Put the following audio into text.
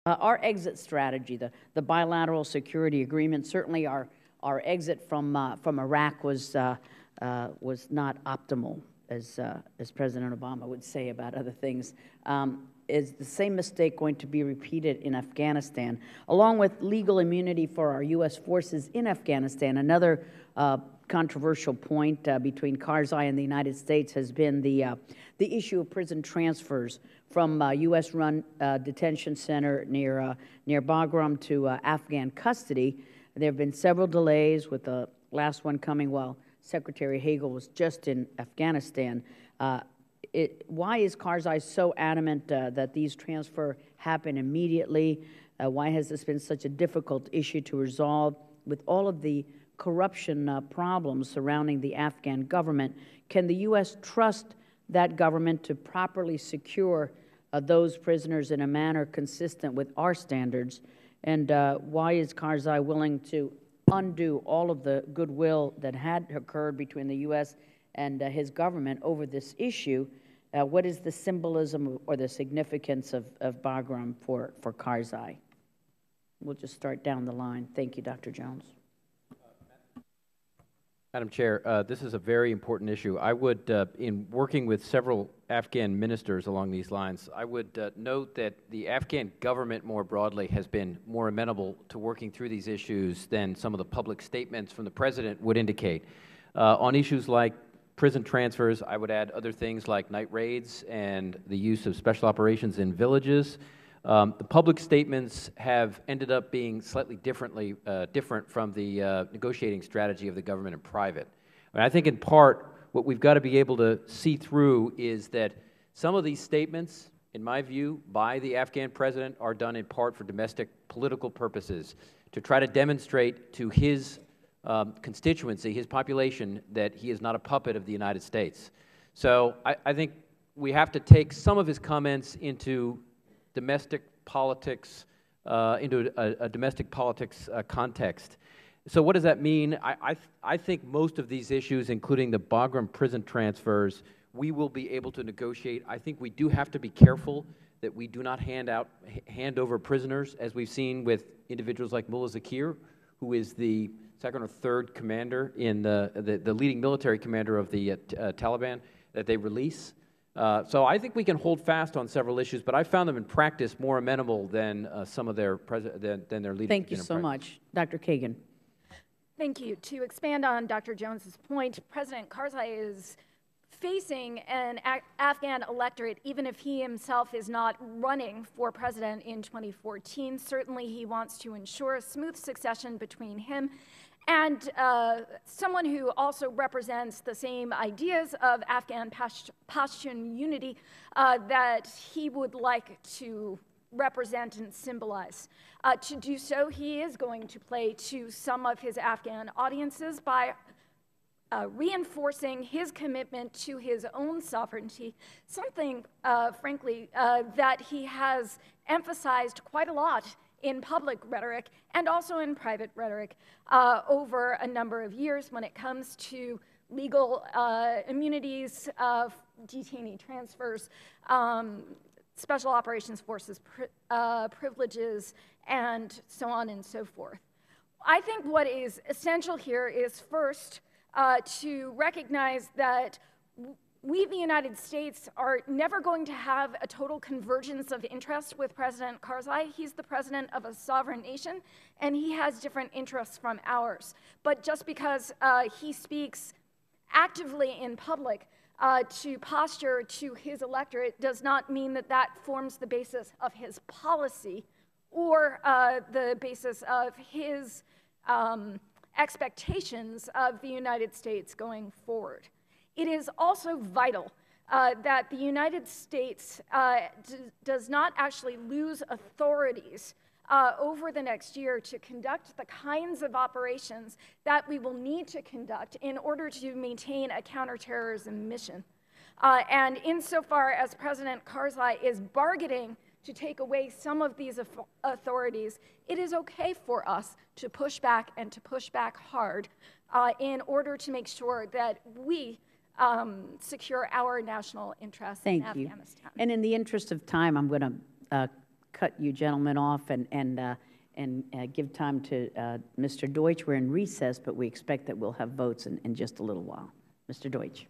Our exit strategy, the bilateral security agreement, certainly our exit from Iraq was not optimal, as President Obama would say about other things. Is the same mistake going to be repeated in Afghanistan, along with legal immunity for our U.S. forces in Afghanistan? Another controversial point between Karzai and the United States has been the issue of prison transfers from U.S.-run detention center near Bagram to Afghan custody. There have been several delays, with the last one coming while Secretary Hagel was just in Afghanistan. Why is Karzai so adamant that these transfers happen immediately? Why has this been such a difficult issue to resolve? With all of the corruption problems surrounding the Afghan government, can the U.S. trust that government to properly secure those prisoners in a manner consistent with our standards? And why is Karzai willing to undo all of the goodwill that had occurred between the U.S. and his government over this issue? What is the symbolism or the significance of Bagram for Karzai? We'll just start down the line. Thank you, Dr. Jones. Madam Chair, this is a very important issue. I would, in working with several Afghan ministers along these lines, I would note that the Afghan government more broadly has been more amenable to working through these issues than some of the public statements from the President would indicate. On issues like prison transfers, I would add other things like night raids and the use of special operations in villages. The public statements have ended up being slightly different from the negotiating strategy of the government in private. And I think in part what we've got to be able to see through is that some of these statements, in my view, by the Afghan president are done in part for domestic political purposes, to try to demonstrate to his constituency, his population, that he is not a puppet of the United States. So I think we have to take some of his comments into domestic politics, into a domestic politics context. So what does that mean? I think most of these issues, including the Bagram prison transfers, we will be able to negotiate. I think we do have to be careful that we do not hand over prisoners, as we've seen with individuals like Mullah Zakir, who is the second or third commander in the leading military commander of the Taliban, that they release. So I think we can hold fast on several issues, but I found them in practice more amenable than some of their than their leaders. Thank you so much. Dr. Kagan. Thank you. To expand on Dr. Jones's point, President Karzai is facing an Afghan electorate, even if he himself is not running for president in 2014. Certainly he wants to ensure a smooth succession between him and someone who also represents the same ideas of Afghan Pashtun unity that he would like to represent and symbolize. To do so, he is going to play to some of his Afghan audiences by reinforcing his commitment to his own sovereignty, something, frankly, that he has emphasized quite a lot in public rhetoric and also in private rhetoric over a number of years when it comes to legal immunities, detainee transfers, special operations forces privileges, and so on and so forth. I think what is essential here is first to recognize that we, the United States, are never going to have a total convergence of interest with President Karzai. He's the president of a sovereign nation, and he has different interests from ours. But just because he speaks actively in public to posture to his electorate does not mean that that forms the basis of his policy or the basis of his expectations of the United States going forward. It is also vital that the United States does not actually lose authorities over the next year to conduct the kinds of operations that we will need to conduct in order to maintain a counterterrorism mission. And insofar as President Karzai is bargaining to take away some of these authorities, it is okay for us to push back and to push back hard in order to make sure that we secure our national interests in Afghanistan. And in the interest of time, I'm going to cut you gentlemen off and give time to Mr. Deutsch. We're in recess, but we expect that we'll have votes in just a little while. Mr. Deutsch.